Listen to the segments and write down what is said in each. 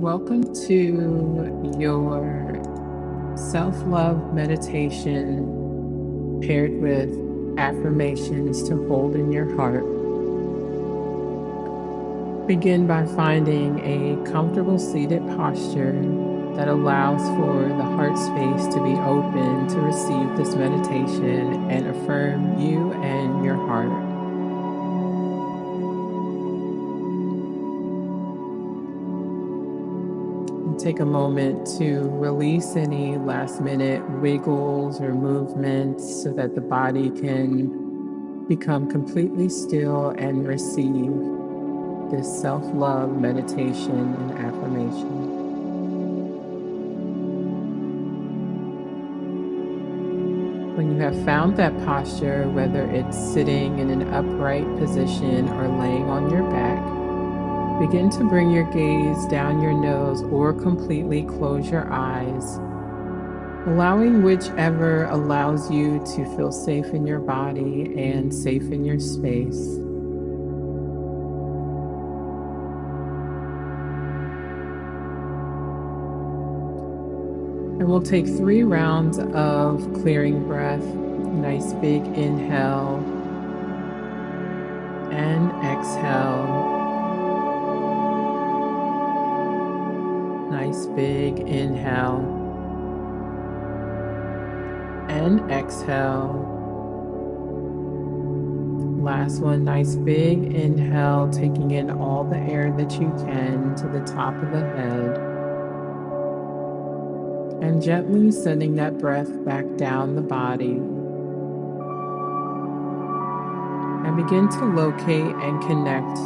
Welcome to your self-love meditation paired with affirmations to hold in your heart. Begin by finding a comfortable seated posture that allows for the heart space to be open to receive this meditation and affirm you and your heart. Take a moment to release any last minute wiggles or movements so that the body can become completely still and receive this self-love meditation and affirmation. When you have found that posture, whether it's sitting in an upright position or laying on your back, begin to bring your gaze down your nose or completely close your eyes, allowing whichever allows you to feel safe in your body and safe in your space. And we'll take 3 rounds of clearing breath. Nice big inhale and exhale. Nice big inhale and exhale. Last one, nice big inhale, taking in all the air that you can to the top of the head. And gently sending that breath back down the body. And begin to locate and connect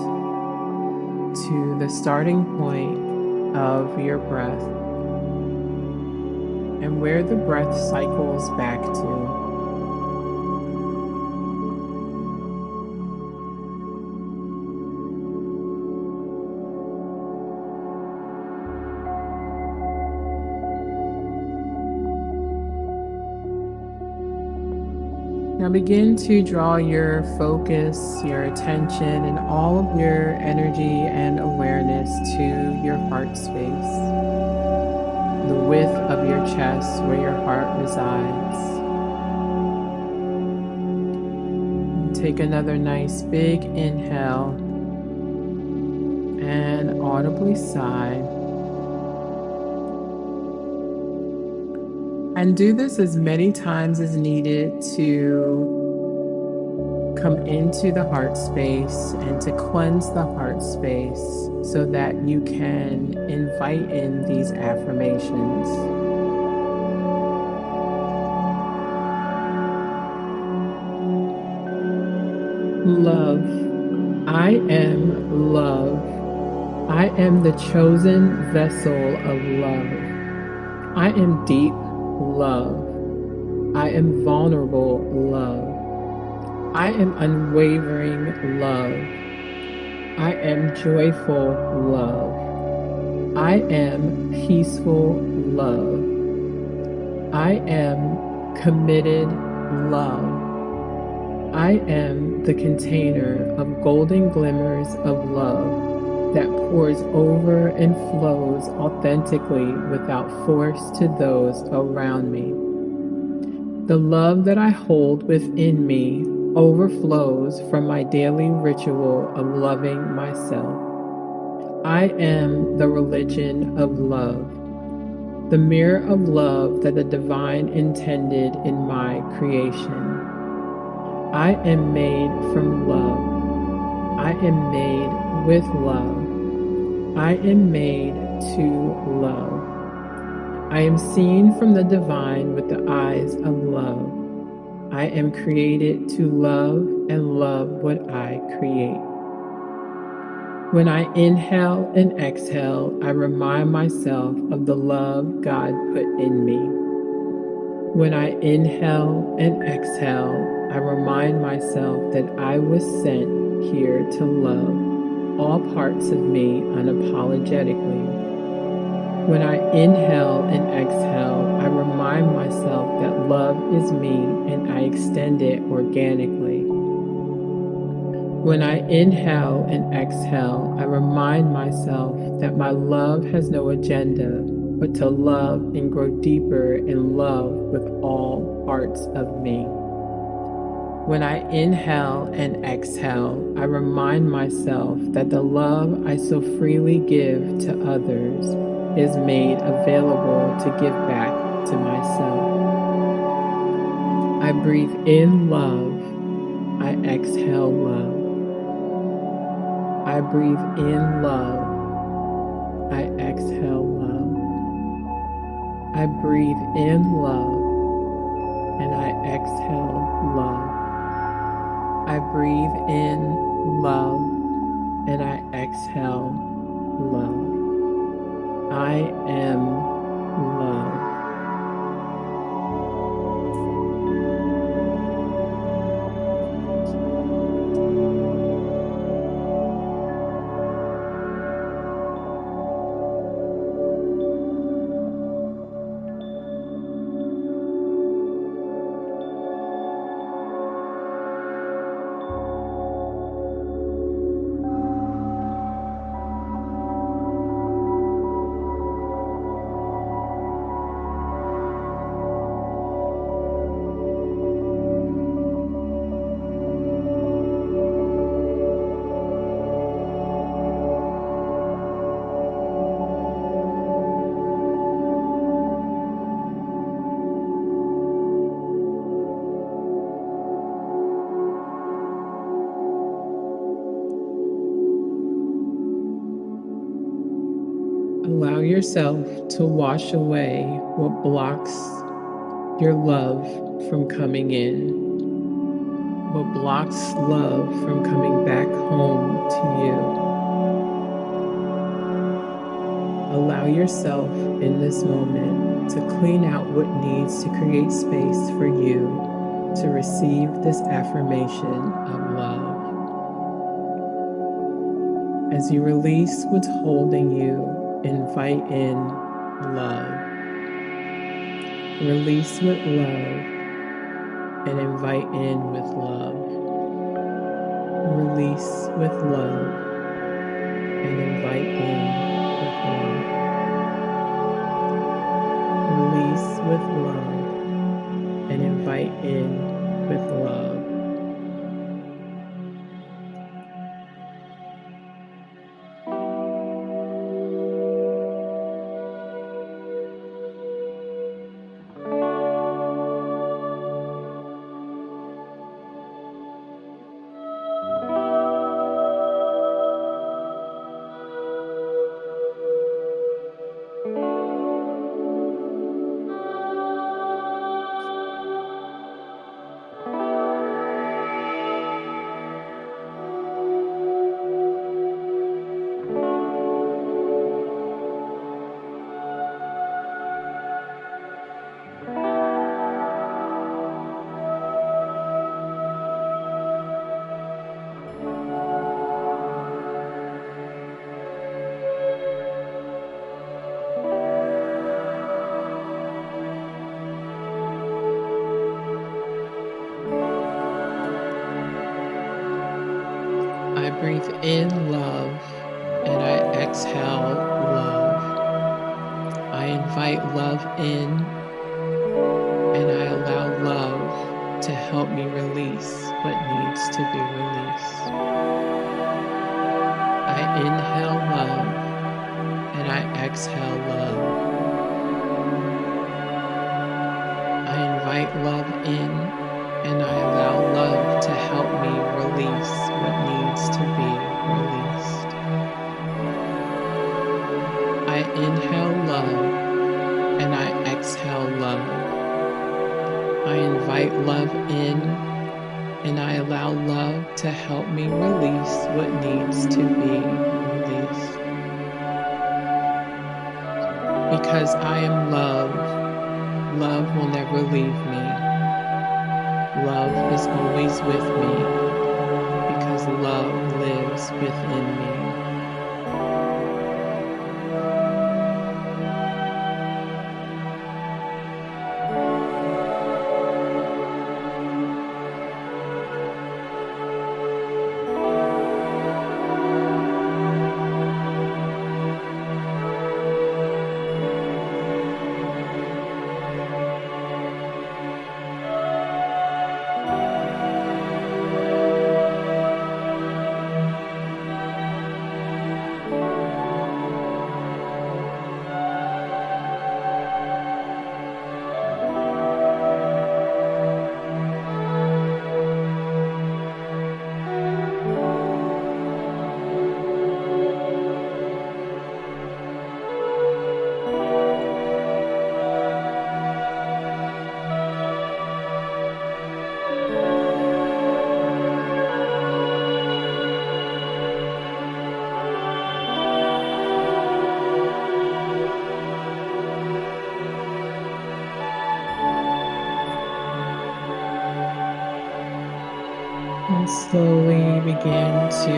to the starting point of your breath and where the breath cycles back to. Now begin to draw your focus, your attention, and all of your energy and awareness to your heart space, the width of your chest where your heart resides. Take another nice big inhale and audibly sigh. And do this as many times as needed to come into the heart space and to cleanse the heart space so that you can invite in these affirmations. Love. I am love. I am the chosen vessel of love. I am deep love. I am vulnerable love. I am unwavering love. I am joyful love. I am peaceful love. I am committed love. I am the container of golden glimmers of love that pours over and flows authentically without force to those around me. The love that I hold within me overflows from my daily ritual of loving myself. I am the religion of love, the mirror of love that the divine intended in my creation. I am made from love. I am made with love. I am made to love. I am seen from the divine with the eyes of love. I am created to love and love what I create. When I inhale and exhale, I remind myself of the love God put in me. When I inhale and exhale, I remind myself that I was sent here to love all parts of me unapologetically. When I inhale and exhale, I remind myself that love is me and I extend it organically. When I inhale and exhale, I remind myself that my love has no agenda, but to love and grow deeper in love with all parts of me. When I inhale and exhale, I remind myself that the love I so freely give to others is made available to give back to myself. I breathe in love. I exhale love. I breathe in love. I exhale love. I breathe in love and I exhale love. I breathe in love and I exhale love. I am love. Allow yourself to wash away what blocks your love from coming in, what blocks love from coming back home to you. Allow yourself in this moment to clean out what needs to create space for you to receive this affirmation of love. As you release what's holding you, invite in love. Release with love and invite in with love. Release with love and invite in with love. Release with love and invite in with love. I breathe in love and I exhale love. I invite love in and I allow love to help me release what needs to be released. I inhale love and I exhale love. I invite love in and I allow love to help me release what needs to be released. I inhale love and I exhale love. I invite love in and I allow love to help me release what needs to be released. Because I am love, love will never leave me. Love is always with me because love lives within me. And slowly begin to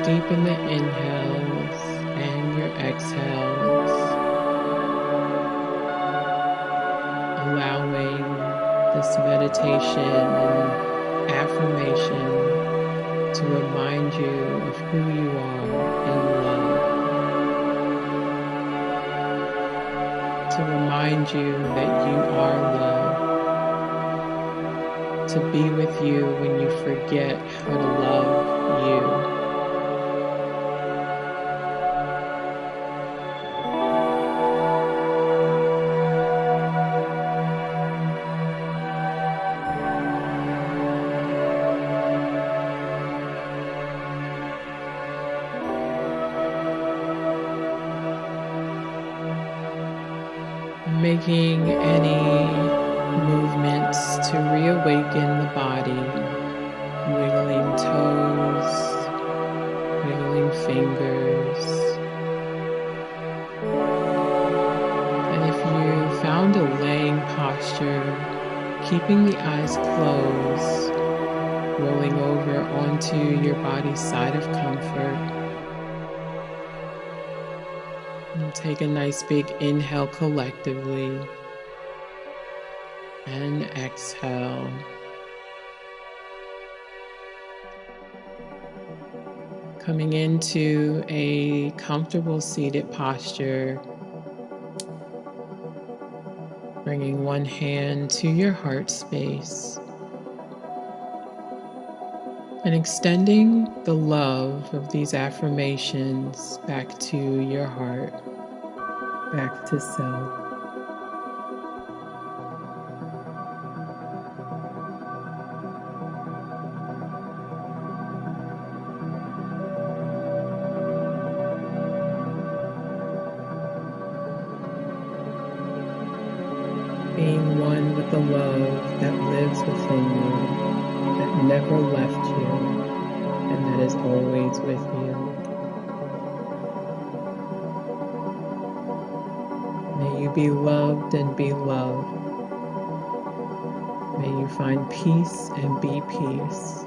deepen the inhales and your exhales, allowing this meditation and affirmation to remind you of who you are in love, to remind you that you are love, to be with you when you forget how to love you. Making any movements to reawaken the body, wiggling toes, wiggling fingers. And if you found a laying posture, keeping the eyes closed, rolling over onto your body's side of comfort. And take a nice big inhale collectively and exhale. Coming into a comfortable seated posture, bringing one hand to your heart space and extending the love of these affirmations back to your heart, back to self. Being one with the love that lives within you, that never left you, and that is always with you. May you be loved and be loved. May you find peace and be peace.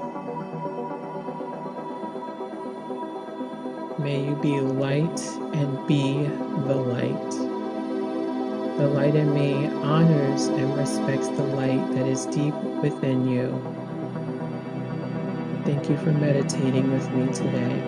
May you be light and be the light. The light in me honors and respects the light that is deep within you. Thank you for meditating with me today.